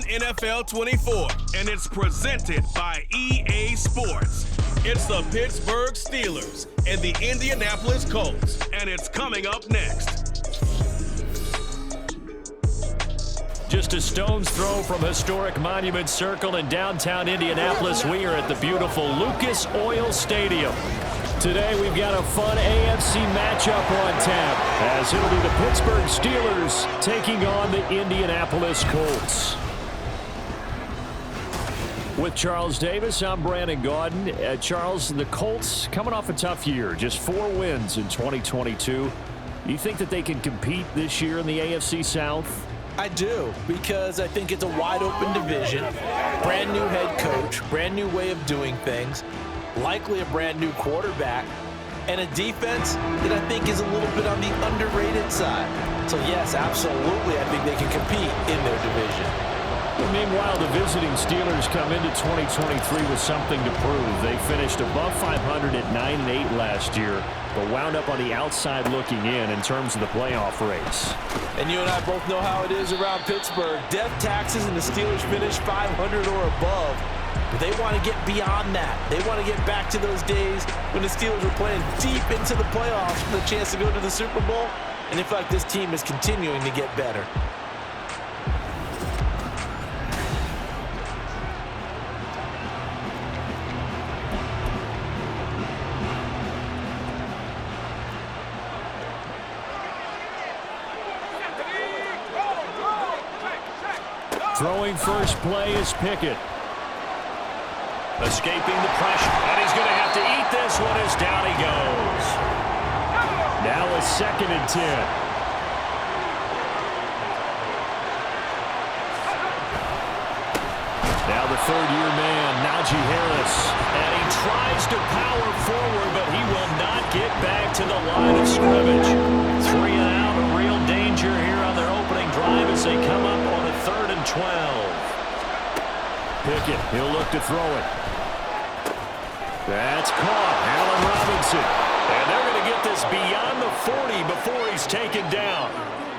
NFL 24, and it's presented by EA Sports. It's the Pittsburgh Steelers and the Indianapolis Colts, and it's coming up next. Just a stone's throw from historic Monument Circle in downtown Indianapolis. We are at the beautiful Lucas Oil Stadium. Today we've got a fun AFC matchup on tap, as it'll be the Pittsburgh Steelers taking on the Indianapolis Colts. With Charles Davis, I'm Brandon Gaudin. Charles, the Colts coming off a tough year, just 4 wins in 2022. You think that they can compete this year in the AFC South? I do, because I think it's a wide-open division, brand new head coach, brand new way of doing things, likely a brand new quarterback, and a defense that I think is a little bit on the underrated side. So yes, absolutely, I think they can compete in their division. Meanwhile, the visiting Steelers come into 2023 with something to prove. They finished above 500 at 9-8 last year, but wound up on the outside looking in terms of the playoff race. And you and I both know how it is around Pittsburgh. Death taxes and the Steelers finish 500 or above. But they want to get beyond that. They want to get back to those days when the Steelers were playing deep into the playoffs for the chance to go to the Super Bowl. And in fact, this team is continuing to get better. Throwing first play is Pickett. Escaping the pressure, and he's going to have to eat this one as down he goes. Now a 2nd and 10. Now the third-year man, Najee Harris. And he tries to power forward, but he will not get back to the line of scrimmage. 3 and out, a real danger here on their opening drive as they come up on a 3rd and 12. Pickett, he'll look to throw it. That's caught. Allen Robinson. And they're going to get this beyond the 40 before he's taken down.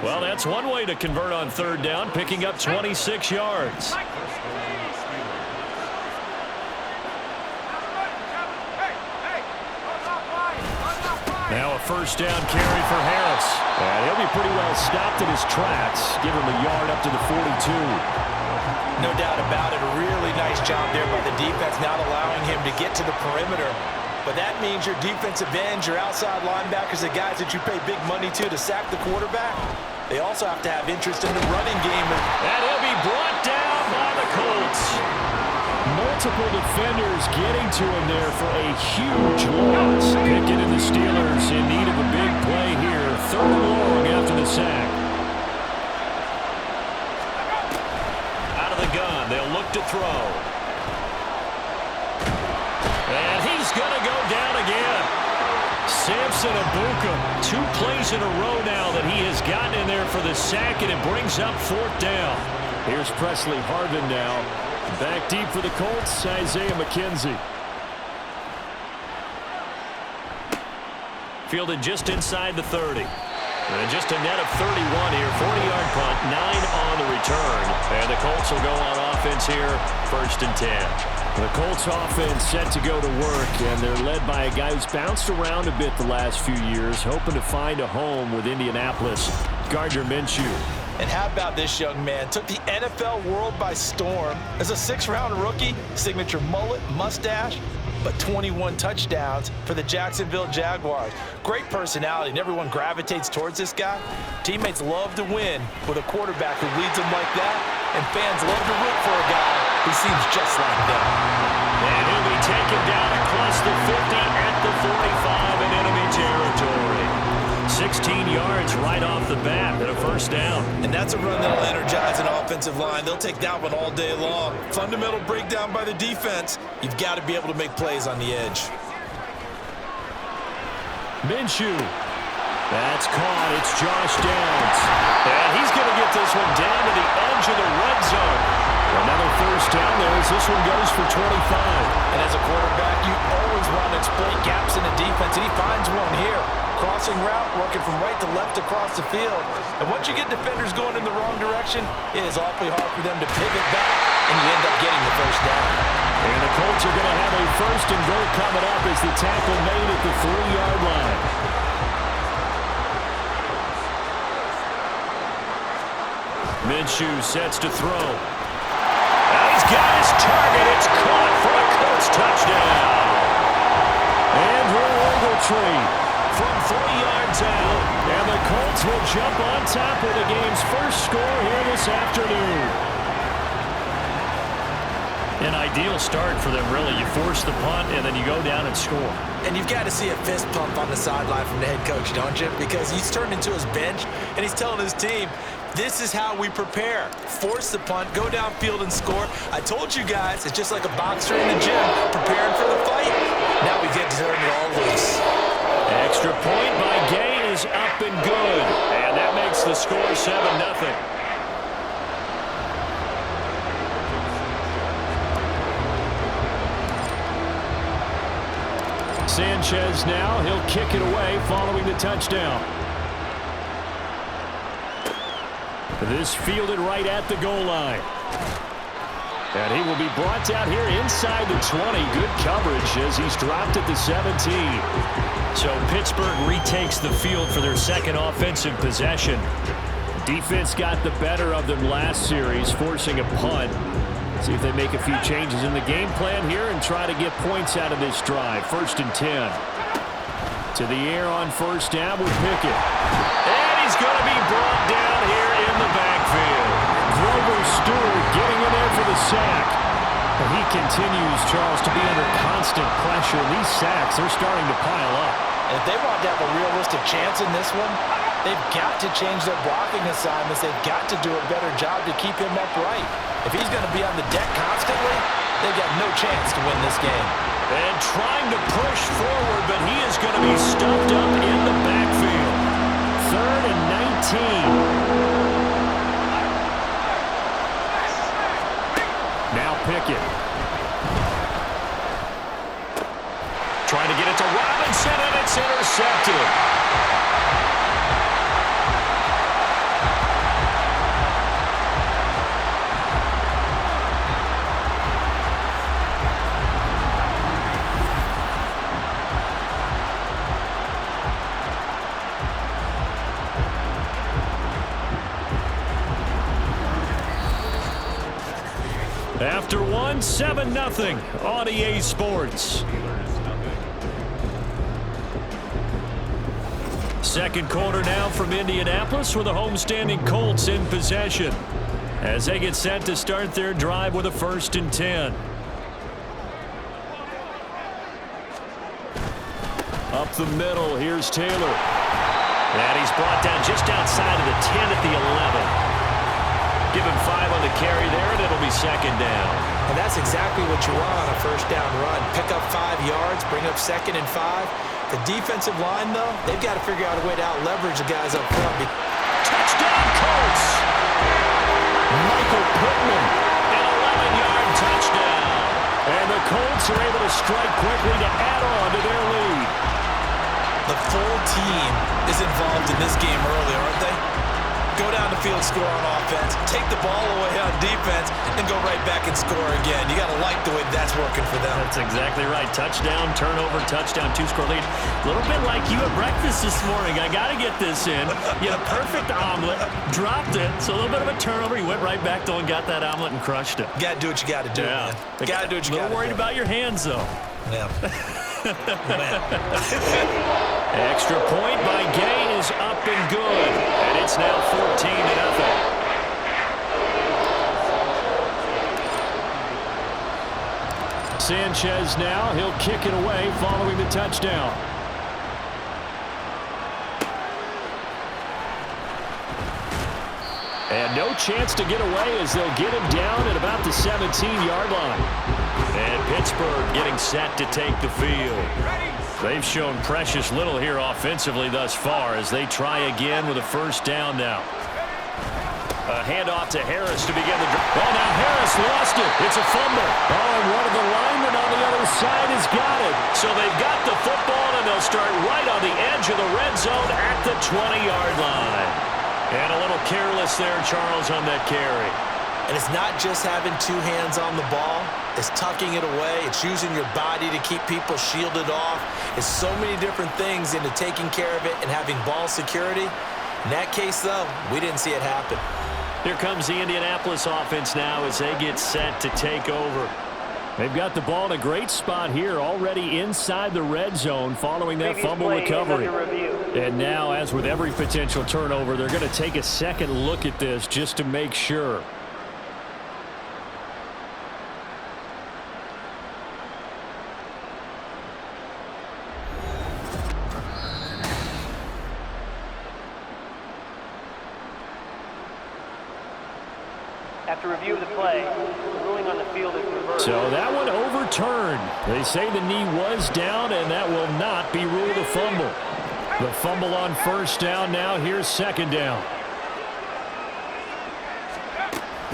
Well, that's one way to convert on 3rd down, picking up 26 yards. Now a 1st down carry for Harris. And he'll be pretty well stopped in his tracks. Give him a yard up to the 42. No doubt about it. A really nice job there by the defense, not allowing him to get to the perimeter. But that means your defensive ends, your outside linebackers, the guys that you pay big money to sack the quarterback, they also have to have interest in the running game. And he'll be brought down by the Colts. Multiple defenders getting to him there for a huge loss. Pickett and the Steelers in need of a big play here. 3rd and long after the sack. Out of the gun, they'll look to throw. And he's going to go down again. Samson Abuka, 2 plays in a row now that he has gotten in there for the sack, and it brings up 4th down. Here's Presley Harvin now. Back deep for the Colts, Isaiah McKenzie. Fielded just inside the 30. And just a net of 31 here. 40-yard punt, 9 on the return. And the Colts will go on offense here, 1st and 10. The Colts offense set to go to work, and they're led by a guy who's bounced around a bit the last few years, hoping to find a home with Indianapolis, Gardner Minshew. And how about this young man? Took the NFL world by storm as a 6th-round rookie, signature mullet, mustache, but 21 touchdowns for the Jacksonville Jaguars. Great personality, and everyone gravitates towards this guy. Teammates love to win with a quarterback who leads them like that, and fans love to root for a guy who seems just like them. And he'll be taken down across the 50 at the 45 in enemy territory. 16 yards right off the bat and a 1st down. And that's a run that'll energize an offensive line. They'll take that one all day long. Fundamental breakdown by the defense. You've got to be able to make plays on the edge. Minshew. That's caught. It's Josh Downs. And he's going to get this one down to the edge of the red zone. Another 1st down there as this one goes for 25. And as a quarterback, you always want to exploit gaps in the defense, and he finds one here. crossing route, working from right to left across the field. And once you get defenders going in the wrong direction, it is awfully hard for them to pivot back, and you end up getting the first down. And the Colts are going to have a 1st and goal coming up as the tackle made at the 3-yard line. Minshew sets to throw. And he's got his target. It's caught for a Colts touchdown. Andrew Ogletree from 3 yards out. And the Colts will jump on top of the game's first score here this afternoon. An ideal start for them, really. You force the punt, and then you go down and score. And you've got to see a fist pump on the sideline from the head coach, don't you? Because he's turned into his bench, and he's telling his team, this is how we prepare. Force the punt, go downfield and score. I told you guys, it's just like a boxer in the gym preparing for the fight. Now we get to turn it all loose. Extra point by Gay is up and good. And that makes the score 7-0. Sanchez now, he'll kick it away following the touchdown. This fielded right at the goal line. And he will be brought down here inside the 20. Good coverage as he's dropped at the 17. So Pittsburgh retakes the field for their second offensive possession. Defense got the better of them last series, forcing a punt. See if they make a few changes in the game plan here and try to get points out of this drive. 1st and 10. To the air on 1st down with Pickett. And he's going to be brought down here in the backfield. Grover Stewart getting in there for the sack. But he continues, Charles, to be under constant pressure. These sacks, they're starting to pile up. And if they want to have a realistic chance in this one, they've got to change their blocking assignments. They've got to do a better job to keep him upright. If he's going to be on the deck constantly, they've got no chance to win this game. And trying to push forward, but he is going to be stuffed up in the backfield. 3rd and 19. Now Pickett. Trying to get it to Robinson, and it's intercepted. After 7-0 on EA Sports. Second quarter now from Indianapolis with the homestanding Colts in possession as they get set to start their drive with a 1st and 10. Up the middle, here's Taylor. And he's brought down just outside of the 10 at the 11. Give him 5 on the carry there, and it'll be 2nd down. And that's exactly what you want on a 1st down run. Pick up 5 yards, bring up 2nd and 5. The defensive line, though, they've got to figure out a way to out-leverage the guys up front. Touchdown, Colts! Michael Pittman, an 11-yard touchdown. And the Colts are able to strike quickly to add on to their lead. The full team is involved in this game early, aren't they? Go down the field, score on offense, take the ball away on defense, and go right back and score again. You got to like the way that's working for them. That's exactly right. Touchdown, turnover, touchdown, 2-score lead. A little bit like you at breakfast this morning. I got to get this in. You had a perfect omelet, dropped it, so a little bit of a turnover. You went right back though and got that omelet and crushed it. Got to do what you got to do, man. Got to do what you got to do. A little worried about your hands, though. Yeah. Extra point by Gay is up and good. And it's now 14-0. Sanchez now, he'll kick it away following the touchdown. And no chance to get away as they'll get him down at about the 17-yard line. And Pittsburgh getting set to take the field. They've shown precious little here offensively thus far as they try again with a 1st down now. A handoff to Harris to begin the drive. Oh, now Harris lost it. It's a fumble. Oh, and one of the linemen on the other side has got it. So they've got the football, and they'll start right on the edge of the red 20-yard line. And a little careless there, Charles, on that carry. And it's not just having two hands on the ball. It's tucking it away. It's using your body to keep people shielded off. It's so many different things into taking care of it and having ball security. In that case, though, we didn't see it happen. Here comes the Indianapolis offense now as they get set to take over. They've got the ball in a great spot here, already inside the red zone following that fumble recovery. And now, as with every potential turnover, they're going to take a second look at this just to make sure. After review of the play, the ruling on the field is reversed. So that one overturned. They say the knee was down, and that will not be ruled a fumble. The fumble on first down now. Here's second down.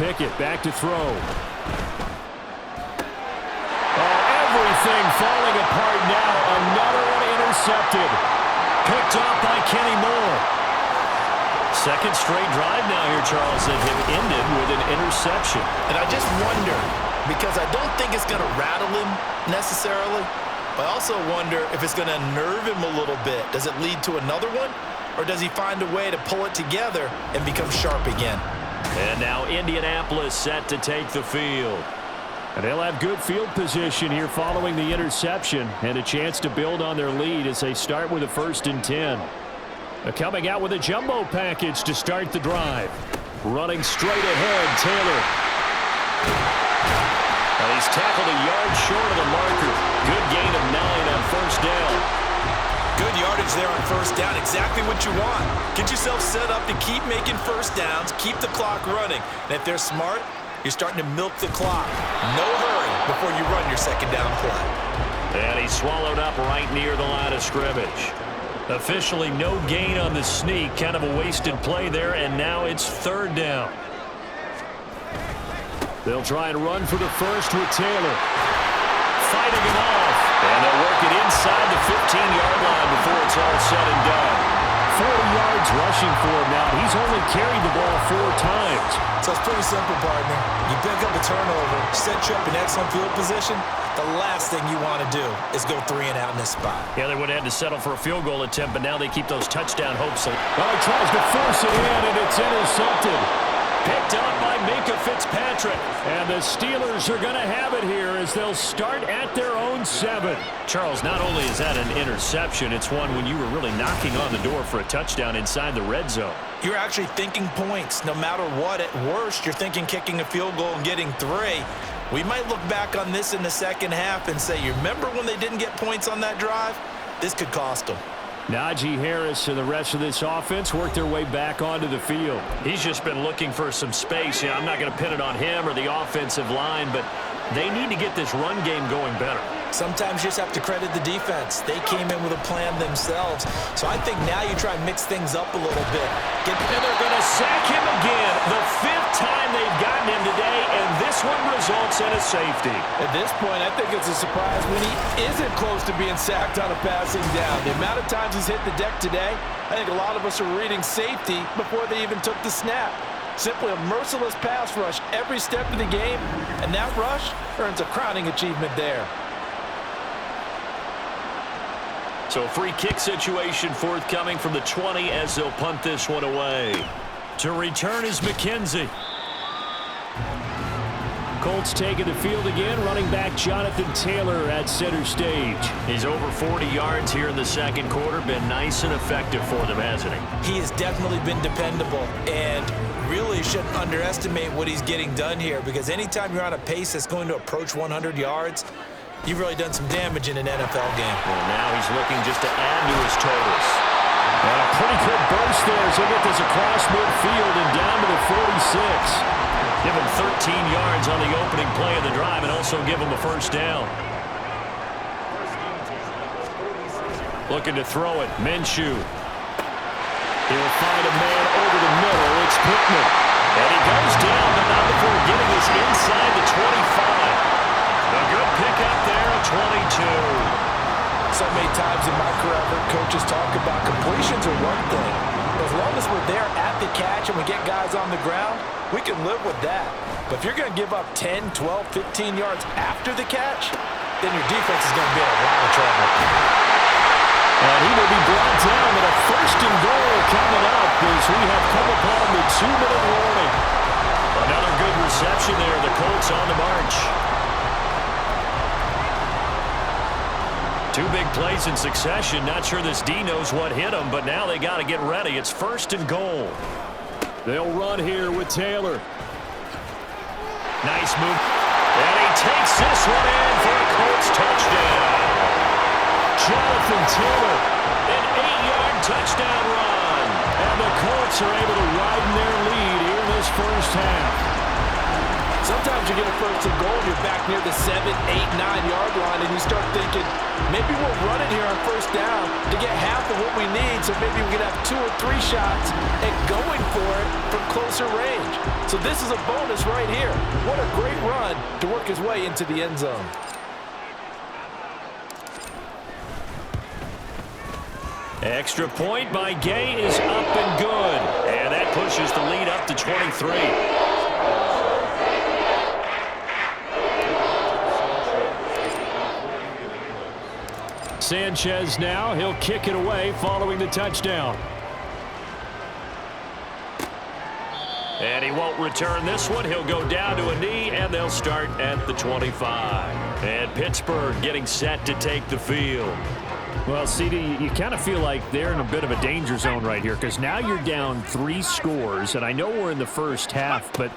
Pickett back to throw. Oh, everything falling apart now. Another one intercepted. Picked off by Kenny Moore. Second straight drive now here, Charles, that have ended with an interception. And I just wonder, because I don't think it's going to rattle him necessarily, but I also wonder if it's going to nerve him a little bit. Does it lead to another one, or does he find a way to pull it together and become sharp again? And now Indianapolis set to take the field. And they'll have good field position here following the interception and a chance to build on their lead as they start with a 1st and 10. Coming out with a jumbo package to start the drive. Running straight ahead, Taylor. Well, he's tackled a yard short of the marker. Good gain of 9 on first down. Good yardage there on first down. Exactly what you want. Get yourself set up to keep making first downs, keep the clock running. And if they're smart, you're starting to milk the clock. No hurry before you run your second down play. And he's swallowed up right near the line of scrimmage. Officially no gain on the sneak. Kind of a wasted play there, and now it's third down. They'll try and run for the first with Taylor. Fighting him off. And they'll work it inside the 15-yard line before it's all said and done. 40 yards rushing for him now. He's only carried the ball 4 times. So it's pretty simple, partner. You pick up a turnover, set you up in excellent field position. The last thing you want to do is go 3 and out in this spot. Yeah, they would have had to settle for a field goal attempt, but now they keep those touchdown hopes. Well, he tries to force it in, and it's intercepted. Picked up by Minkah Fitzpatrick. And the Steelers are going to have it here as they'll start at their own 7. Charles, not only is that an interception, it's one when you were really knocking on the door for a touchdown inside the red zone. You're actually thinking points. No matter what, at worst, you're thinking kicking a field goal and getting 3. We might look back on this in the second half and say, you remember when they didn't get points on that drive? This could cost them. Najee Harris and the rest of this offense work their way back onto the field. He's just been looking for some space. I'm not going to pin it on him or the offensive line, but they need to get this run game going better. Sometimes you just have to credit the defense. They came in with a plan themselves. So I think now you try and mix things up a little bit. And they're going to sack him again. The 5th time they've gotten him today, and this one results in a safety. At this point, I think it's a surprise when he isn't close to being sacked on a passing down. The amount of times he's hit the deck today, I think a lot of us are reading safety before they even took the snap. Simply a merciless pass rush every step of the game, and that rush earns a crowning achievement there. So free kick situation forthcoming from the 20 as they'll punt this one away. To return is McKenzie. Colts taking the field again. Running back Jonathan Taylor at center stage. He's over 40 yards here in the second quarter. Been nice and effective for them, hasn't he? He has definitely been dependable, and really shouldn't underestimate what he's getting done here, because anytime you're on a pace that's going to approach 100 yards, you've really done some damage in an NFL game. Well, now he's looking just to add to his totals. And a pretty good burst there as he'll get this across midfield and down to the 46. Give him 13 yards on the opening play of the drive and also give him a first down. Looking to throw it. Minshew. He'll find a man over the middle. It's Pittman. And he goes down, but not before getting us inside the 25. A good pickup there, 22. so many times in my career, I've heard coaches talk about completions are one thing. As long as we're there at the catch and we get guys on the ground, we can live with that. But if you're going to give up 10, 12, 15 yards after the catch, then your defense is going to be in a lot of trouble. And he will be brought down with a first and goal coming up as we have come upon the 2-minute warning. Another good reception there. The Colts on the march. 2 big plays in succession. Not sure this D knows what hit him, but now they got to get ready. It's first and goal. They'll run here with Taylor. Nice move. And he takes this one in for a Colts touchdown. Jonathan Taylor, an 8-yard touchdown run. And the Colts are able to widen their lead here in this first half. Sometimes you get a first and goal and you're back near the 7, 8, 9-yard line and you start thinking, maybe we'll run it here on first down to get half of what we need, so maybe we can have 2 or 3 shots at going for it from closer range. So this is a bonus right here. What a great run to work his way into the end zone. Extra point by Gay is up and good. And that pushes the lead up to 23. Sanchez now, he'll kick it away following the touchdown. And he won't return this one. He'll go down to a knee, and they'll start at the 25. And Pittsburgh getting set to take the field. Well, CD, you kind of feel like they're in a bit of a danger zone right here because now you're down 3 scores, and I know we're in the first half, but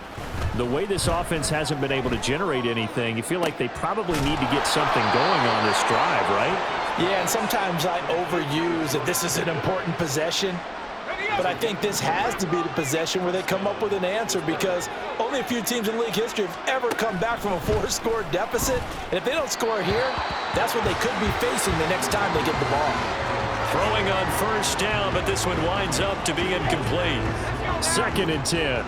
the way this offense hasn't been able to generate anything, you feel like they probably need to get something going on this drive, right? Yeah, and sometimes I overuse that this is an important possession. But I think this has to be the possession where they come up with an answer because only a few teams in league history have ever come back from a 4-score deficit. And if they don't score here, that's what they could be facing the next time they get the ball. Throwing on first down, but this one winds up to be incomplete. 2nd and 10.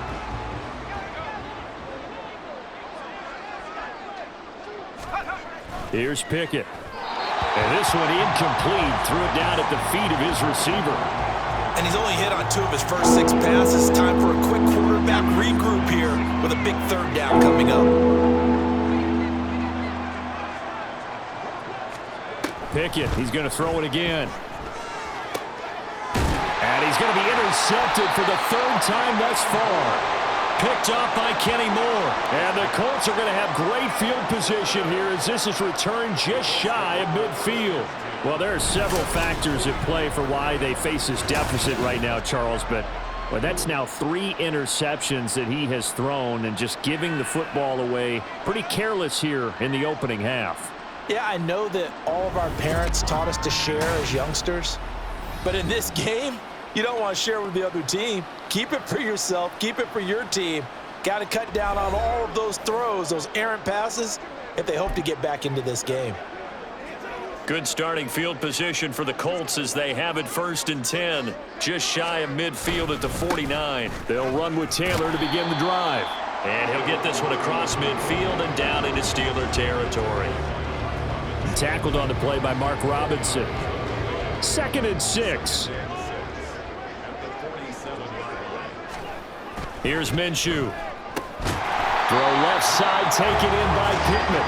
Here's Pickett. And this one incomplete. Threw it down at the feet of his receiver. And he's only hit on 2 of his first 6 passes. Time for a quick quarterback regroup here with a big 3rd down coming up. Pickett, he's going to throw it again. And he's going to be intercepted for the 3rd time thus far. Picked off by Kenny Moore. And the Colts are going to have great field position here as this is returned just shy of midfield. Well, there are several factors at play for why they face this deficit right now, Charles, but that's now 3 interceptions that he has thrown and just giving the football away pretty careless here in the opening half. Yeah, I know that all of our parents taught us to share as youngsters, but in this game, you don't want to share with the other team. Keep it for yourself. Keep it for your team. Got to cut down on all of those throws, those errant passes, if they hope to get back into this game. Good starting field position for the Colts as they have it 1st and 10. Just shy of midfield at the 49. They'll run with Taylor to begin the drive. And he'll get this one across midfield and down into Steeler territory. Tackled on the play by Mark Robinson. 2nd and 6. Here's Minshew. Throw left side taken in by Pittman.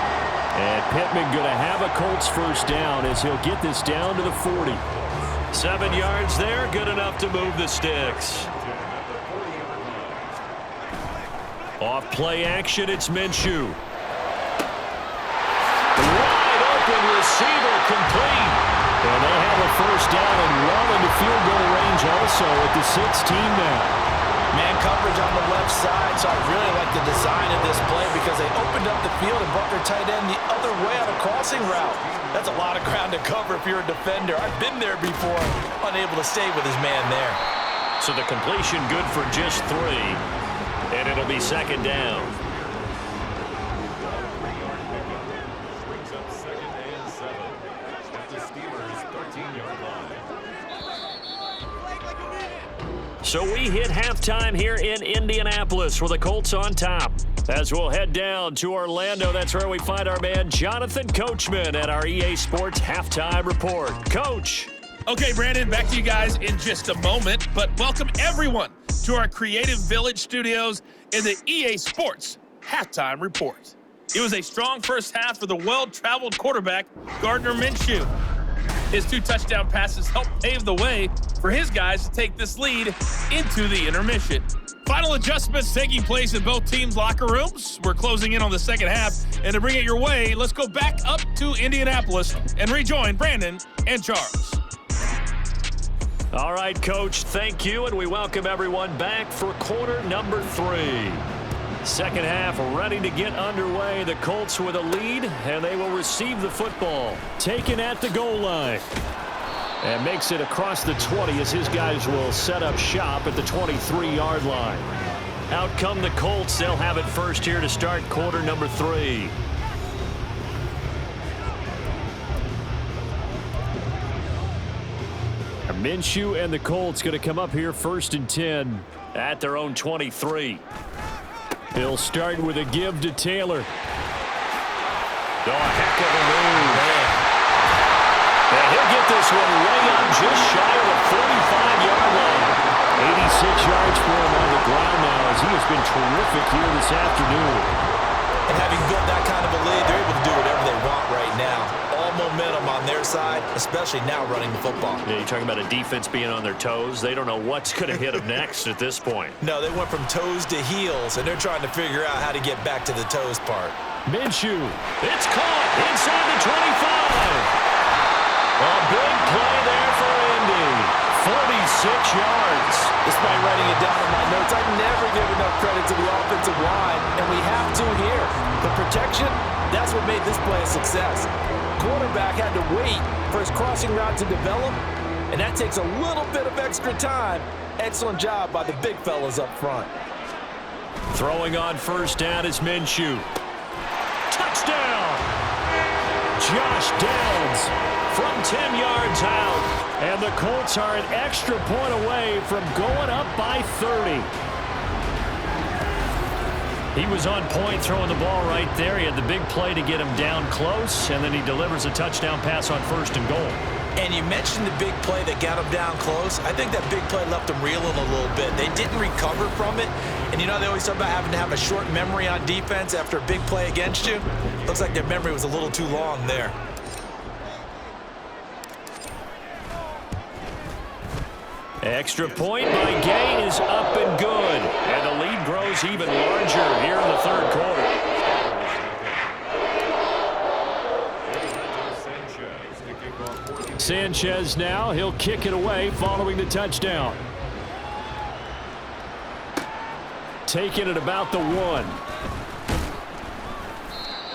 And Pittman going to have a Colts first down as he'll get this down to the 40. 7 yards there, good enough to move the sticks. Off play action, it's Minshew. Wide open receiver complete. And they have a first down and well into field goal range also at the 16 now. Man coverage on the left side, so I really like the design of this play because they opened up the field and brought their tight end the other way on a crossing route. That's a lot of ground to cover if you're a defender. I've been there before, unable to stay with his man there. So the completion good for just 3, and it'll be 2nd down. Brings up 2nd and 7 at the Steelers' 13-yard line. So we hit halftime here in Indianapolis with the Colts on top. As we'll head down to Orlando, that's where we find our man Jonathan Coachman at our EA Sports Halftime Report. Coach. Okay, Brandon, back to you guys in just a moment, but welcome everyone to our Creative Village studios in the EA Sports Halftime Report. It was a strong first half for the well-traveled quarterback, Gardner Minshew. His 2 touchdown passes helped pave the way for his guys to take this lead into the intermission. Final adjustments taking place in both teams' locker rooms. We're closing in on the second half, and to bring it your way, let's go back up to Indianapolis and rejoin Brandon and Charles. All right, Coach, thank you, and we welcome everyone back for quarter number 3. Second half ready to get underway. The Colts with a lead, and they will receive the football. Taken at the goal line. And makes it across the 20 as his guys will set up shop at the 23-yard line. Out come the Colts. They'll have it first here to start quarter number 3. Minshew and the Colts going to come up here first and 10 at their own 23. He'll start with a give to Taylor. Oh, a heck of a move. And he'll get this one way up just shy of the 45-yard line. 86 yards for him on the ground now as he has been terrific here this afternoon. And having built that kind of a lead, they're able to do whatever they want right now. All momentum on their side, especially now running the football. Yeah, you're talking about a defense being on their toes. They don't know what's going to hit them next at this point. No, they went from toes to heels, and they're trying to figure out how to get back to the toes part. Minshew, it's caught inside the 25. A big play there for Indy. 46 yards. Despite writing it down in my notes, I never give enough credit to the offensive line, and we have to here. The protection, that's what made this play a success. Quarterback had to wait for his crossing route to develop, and that takes a little bit of extra time. Excellent job by the big fellas up front. Throwing on first down is Minshew. Touchdown! Josh Downs from 10 yards out. And the Colts are an extra point away from going up by 30. He was on point throwing the ball right there. He had the big play to get him down close, and then he delivers a touchdown pass on first and goal. And you mentioned the big play that got him down close. I think that big play left him reeling a little bit. They didn't recover from it. And you know, they always talk about having to have a short memory on defense after a big play against you. Looks like their memory was a little too long there. Extra point by Gay is up and good. And the lead grows even larger here in the third quarter. Sanchez now, he'll kick it away following the touchdown. Taking it about the 1.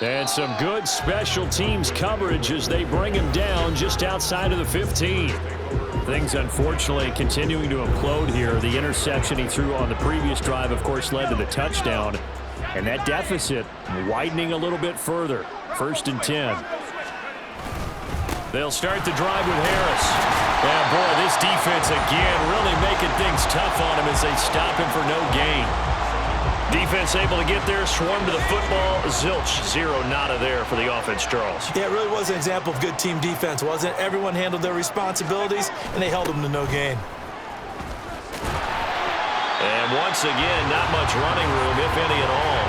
And some good special teams coverage as they bring him down just outside of the 15. Things, unfortunately, continuing to implode here. The interception he threw on the previous drive, of course, led to the touchdown. And that deficit widening a little bit further. First and 10. They'll start the drive with Harris. Yeah, boy, this defense again really making things tough on him as they stop him for no gain. Defense able to get there, swarm to the football. Zilch, 0 nada there for the offense, Charles. Yeah, it really was an example of good team defense, wasn't it? Everyone handled their responsibilities, and they held them to no gain. And once again, not much running room, if any at all.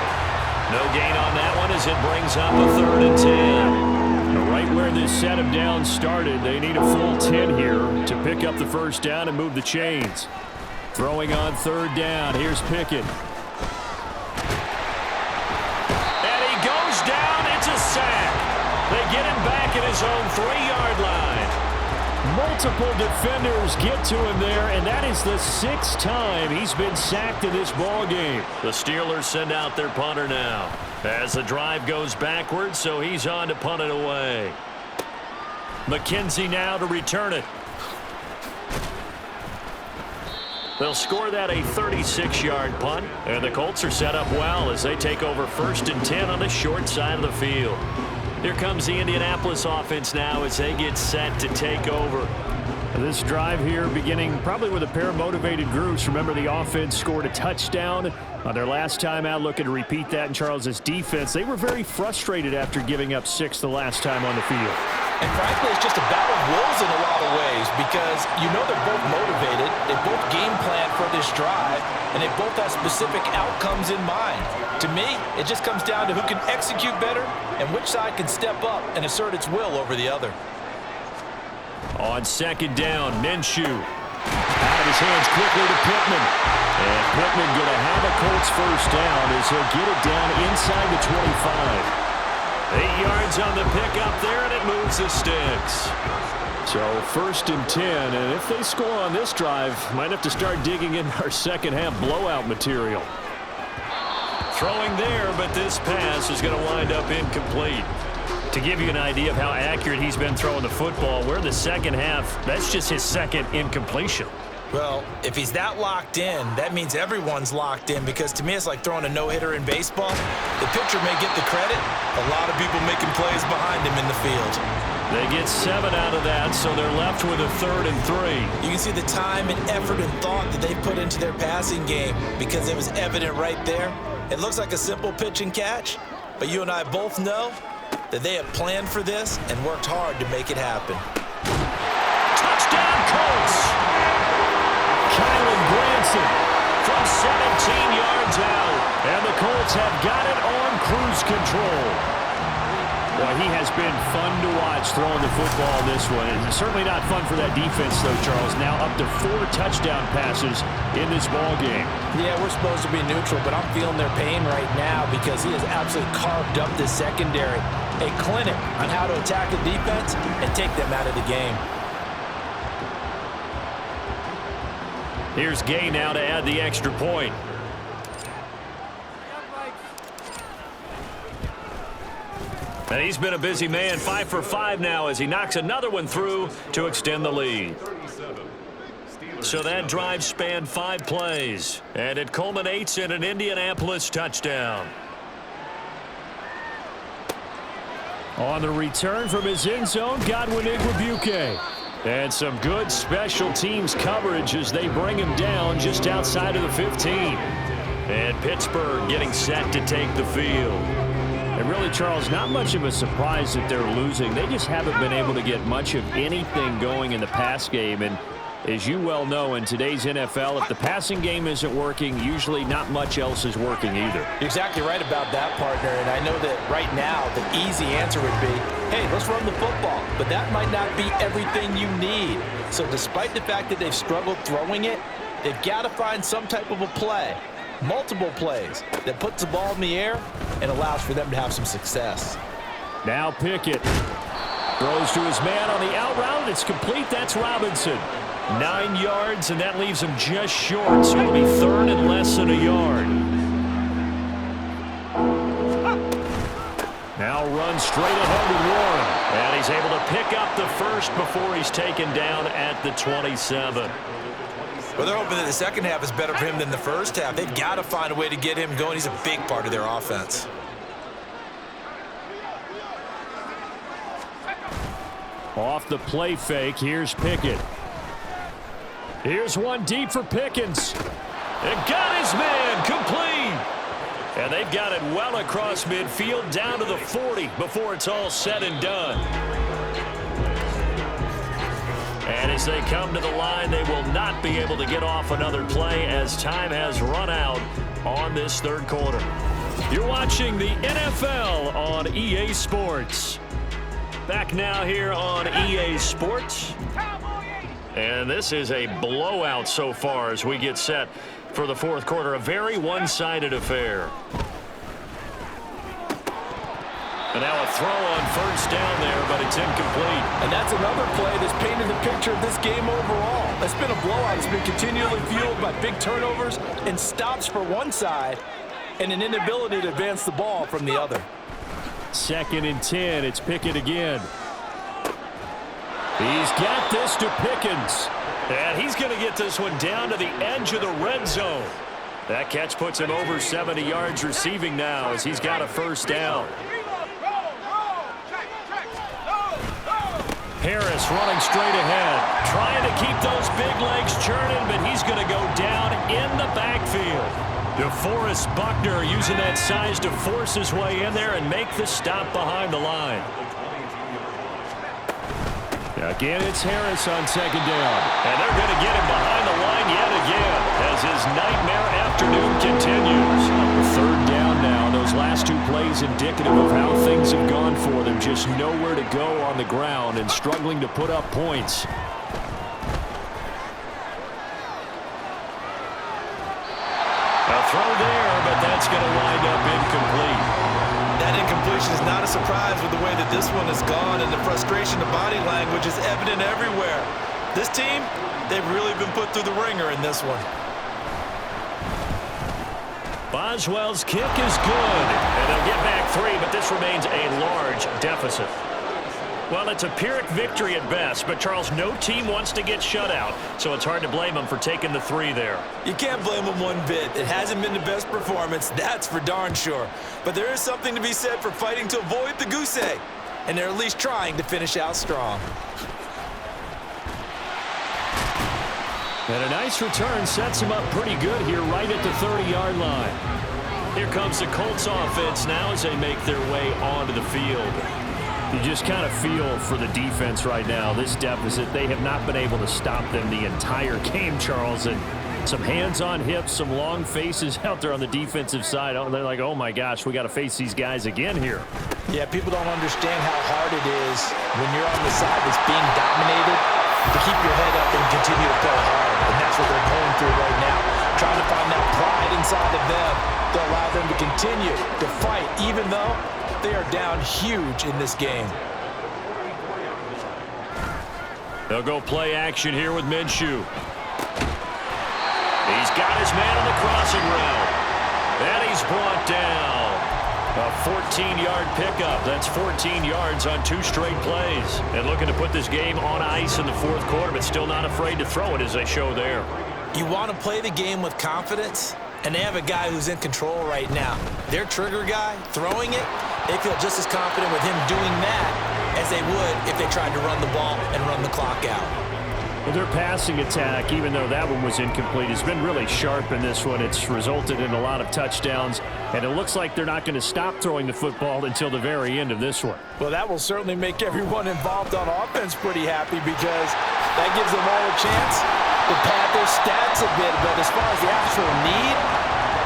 No gain on that one as it brings up a 3rd and 10. Right where this set him down started, they need a full 10 here to pick up the first down and move the chains. Throwing on 3rd down, here's Pickett. Sack. They get him back at his own 3-yard line. Multiple defenders get to him there, and that is the 6th time he's been sacked in this ball game. The Steelers send out their punter now as the drive goes backwards, so he's on to punt it away. McKenzie now to return it. They'll score that a 36-yard punt, and the Colts are set up well as they take over 1st and 10 on the short side of the field. Here comes the Indianapolis offense now as they get set to take over. This drive here beginning probably with a pair of motivated groups. Remember, the offense scored a touchdown on their last time out, looking to repeat that in Charles's defense. They were very frustrated after giving up 6 the last time on the field. And frankly, it's just a battle of wills in a lot of ways because you know they're both motivated, they both game plan for this drive, and they both have specific outcomes in mind. To me, it just comes down to who can execute better and which side can step up and assert its will over the other. On second down, Minshew. Out of his hands quickly to Pittman. And Pittman going to have a Colts first down as he'll get it down inside the 25. 8 yards on the pickup there, and it moves the sticks. So 1st and 10, and if they score on this drive, might have to start digging in our second half blowout material. Throwing there, but this pass is going to wind up incomplete. To give you an idea of how accurate he's been throwing the football, we're in the second half. That's just his second incompletion. Well, if he's that locked in, that means everyone's locked in because to me it's like throwing a no-hitter in baseball. The pitcher may get the credit. A lot of people making plays behind him in the field. They get 7 out of that, so they're left with a 3rd and 3. You can see the time and effort and thought that they put into their passing game because it was evident right there. It looks like a simple pitch and catch, but you and I both know that they have planned for this and worked hard to make it happen. Touchdown, Colts! Kylan Branson from 17 yards out, and the Colts have got it on cruise control. Boy, he has been fun to watch throwing the football this one. It's certainly not fun for that defense, though, Charles. Now up to 4 touchdown passes in this ball game. Yeah, we're supposed to be neutral, but I'm feeling their pain right now because he has absolutely carved up this secondary. A clinic on how to attack the defense and take them out of the game. Here's Gay now to add the extra point. And he's been a busy man, 5 for 5 now as he knocks another one through to extend the lead. So that drive spanned 5 plays, and it culminates in an Indianapolis touchdown. On the return from his end zone, Godwin Igwebuike. And some good special teams coverage as they bring him down just outside of the 15. And Pittsburgh getting set to take the field. And really, Charles, not much of a surprise that they're losing. They just haven't been able to get much of anything going in the pass game. And as you well know, in today's NFL, if the passing game isn't working, usually not much else is working either. You're exactly right about that, partner. And I know that right now the easy answer would be, hey, let's run the football. But that might not be everything you need. So despite the fact that they've struggled throwing it, they've got to find some type of a play, multiple plays, that puts the ball in the air and allows for them to have some success. Now Pickett throws to his man on the out route. It's complete. That's Robinson. 9 yards, and that leaves him just short. So it'll be 3rd and less than a yard. Now runs straight ahead with Warren. And he's able to pick up the first before he's taken down at the 27. Well, they're hoping that the second half is better for him than the first half. They've got to find a way to get him going. He's a big part of their offense. Off the play fake, here's Pickett. Here's one deep for Pickens. And got his man complete. And they've got it well across midfield down to the 40 before it's all said and done. And as they come to the line, they will not be able to get off another play as time has run out on this 3rd quarter. You're watching the NFL on EA Sports. Back now here on EA Sports. And this is a blowout so far as we get set for the 4th quarter. A very one-sided affair. And now a throw on 1st down there, but it's incomplete. And that's another play that's painted the picture of this game overall. It's been a blowout. It's been continually fueled by big turnovers and stops for one side and an inability to advance the ball from the other. 2nd and 10. It's Pickett again. He's got this to Pickens. And he's going to get this one down to the edge of the red zone. That catch puts him over 70 yards receiving now as he's got a 1st down. Harris running straight ahead, trying to keep those big legs churning, but he's going to go down in the backfield. DeForest Buckner using that size to force his way in there and make the stop behind the line. Again, it's Harris on second down. And they're going to get him behind the line yet again as his nightmare afternoon continues. Third down now. Those last two plays indicative of how things have gone for them. Just nowhere to go on the ground and struggling to put up points. A throw there, but that's going to wind up incomplete. That incompletion is not a surprise with the way that this one has gone, and the frustration of body language is evident everywhere. This team, they've really been put through the ringer in this one. Boswell's kick is good, and they'll get back 3, but this remains a large deficit. Well, it's a Pyrrhic victory at best, but Charles, no team wants to get shut out, so it's hard to blame them for taking the 3 there. You can't blame them one bit. It hasn't been the best performance, that's for darn sure. But there is something to be said for fighting to avoid the goose egg, and they're at least trying to finish out strong. And a nice return sets him up pretty good here right at the 30-yard line. Here comes the Colts offense now as they make their way onto the field. You just kind of feel for the defense right now, this deficit. They have not been able to stop them the entire game, Charles. And some hands on hips, some long faces out there on the defensive side. Oh, they're like, oh, my gosh, we got to face these guys again here. Yeah, people don't understand how hard it is when you're on the side that's being dominated to keep your head up and continue to play hard. And that's what they're going through right now, trying to find that pride inside of them to allow them to continue to fight, even though they are down huge in this game. They'll go play action here with Minshew. He's got his man on the crossing route. And he's brought down. A 14-yard pickup. That's 14 yards on 2 straight plays. And looking to put this game on ice in the fourth quarter, but still not afraid to throw it as they show there. You want to play the game with confidence, and they have a guy who's in control right now. Their trigger guy, throwing it, they feel just as confident with him doing that as they would if they tried to run the ball and run the clock out. Well, their passing attack, even though that one was incomplete, has been really sharp in this one. It's resulted in a lot of touchdowns, and it looks like they're not going to stop throwing the football until the very end of this one. Well, that will certainly make everyone involved on offense pretty happy because that gives them all a chance to pad their stats a bit. But as far as the actual need,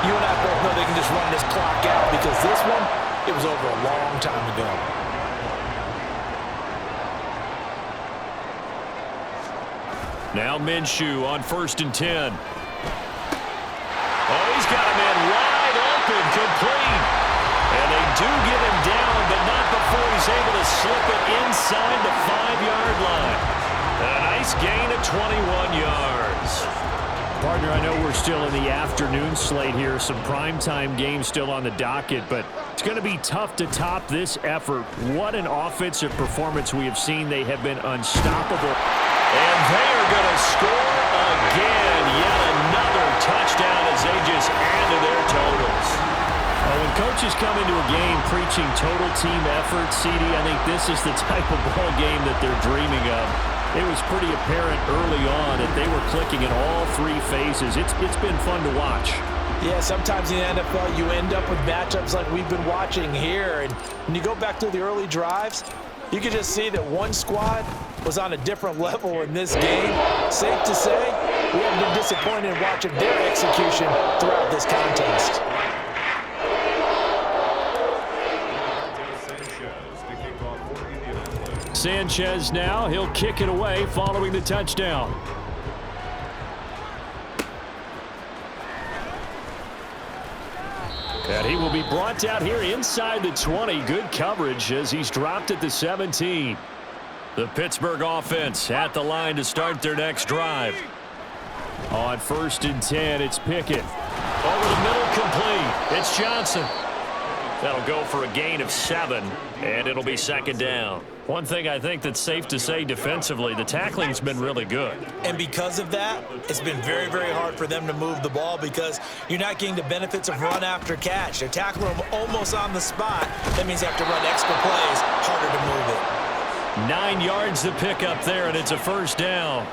you and I both know they can just run this clock out because this one, it was over a long time ago. Now Minshew on 1st and 10. Oh, he's got a man wide open, complete. And they do get him down, but not before he's able to slip it inside the 5-yard line. A nice gain of 21 yards. Partner, I know we're still in the afternoon slate here. Some primetime games still on the docket, but it's going to be tough to top this effort. What an offensive performance we have seen. They have been unstoppable. And they are going to score again. Yet another touchdown as they just add to their totals. When coaches come into a game preaching total team effort, CD, I think this is the type of ball game that they're dreaming of. It was pretty apparent early on that they were clicking in all 3 phases. It's been fun to watch. Yeah, sometimes in the NFL you end up with matchups like we've been watching here. And when you go back to the early drives, you can just see that one squad was on a different level in this game. Safe to say, we haven't been disappointed in watching their execution throughout this contest. Sanchez now, he'll kick it away following the touchdown. And he will be brought down here inside the 20. Good coverage as he's dropped at the 17. The Pittsburgh offense at the line to start their next drive. On 1st and 10, it's Pickett. Over the middle, complete. It's Johnson. That'll go for a gain of 7, and it'll be 2nd down. One thing I think that's safe to say defensively, the tackling's been really good. And because of that, it's been very, very hard for them to move the ball because you're not getting the benefits of run after catch. They're tackling them almost on the spot. That means they have to run extra plays, harder to move it. 9 yards to pick up there, and it's a first down.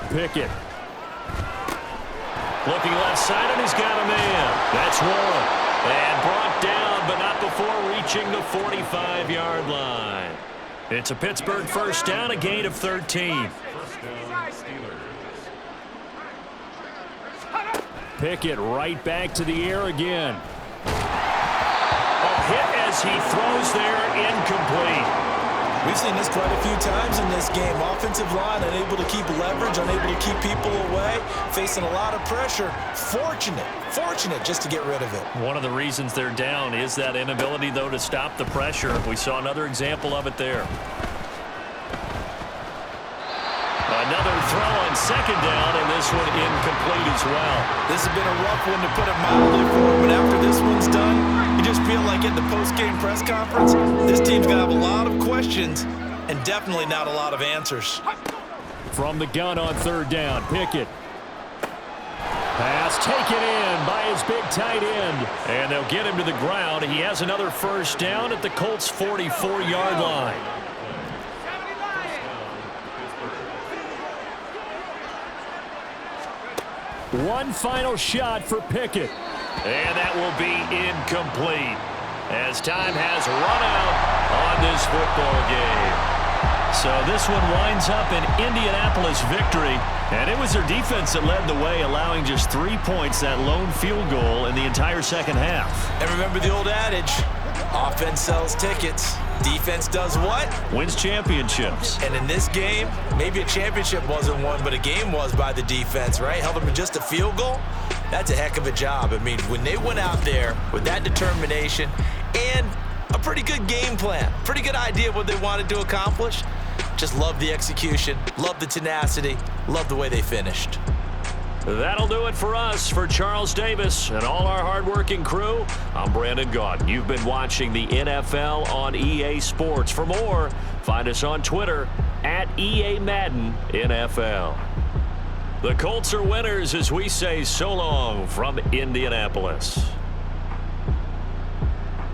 Pickett. Looking left side, and he's got a man. That's one. And brought down, but not before reaching the 45-yard line. It's a Pittsburgh first down, a gain of 13. Pickett right back to the air again. A hit as he throws there, incomplete. We've seen this quite a few times in this game. Offensive line unable to keep leverage, unable to keep people away, facing a lot of pressure. Fortunate just to get rid of it. One of the reasons they're down is that inability, though, to stop the pressure. We saw another example of it there. Another throw on second down, and this one incomplete as well. This has been a rough one, to put it mildly, for him. And after this one's done, you just feel like at the post-game press conference, this team's going to have a lot of questions and definitely not a lot of answers. From the gun on third down, Pickett. Pass taken in by his big tight end. And they'll get him to the ground. He has another first down at the Colts' 44-yard line. One final shot for Pickett. And that will be incomplete as time has run out on this football game. So this one winds up an Indianapolis victory. And it was their defense that led the way, allowing just 3 points, that lone field goal in the entire second half. And remember the old adage, offense sells tickets. Defense does what? Wins championships. And in this game, maybe a championship wasn't won, but a game was by the defense, right? Held them to just a field goal. That's a heck of a job. I mean, when they went out there with that determination and a pretty good game plan, pretty good idea of what they wanted to accomplish, just love the execution, love the tenacity, love the way they finished. That'll do it for us. For Charles Davis and all our hardworking crew, I'm Brandon Gaudin. You've been watching the NFL on EA Sports. For more, find us on Twitter at EA Madden NFL. The Colts are winners as we say so long from Indianapolis.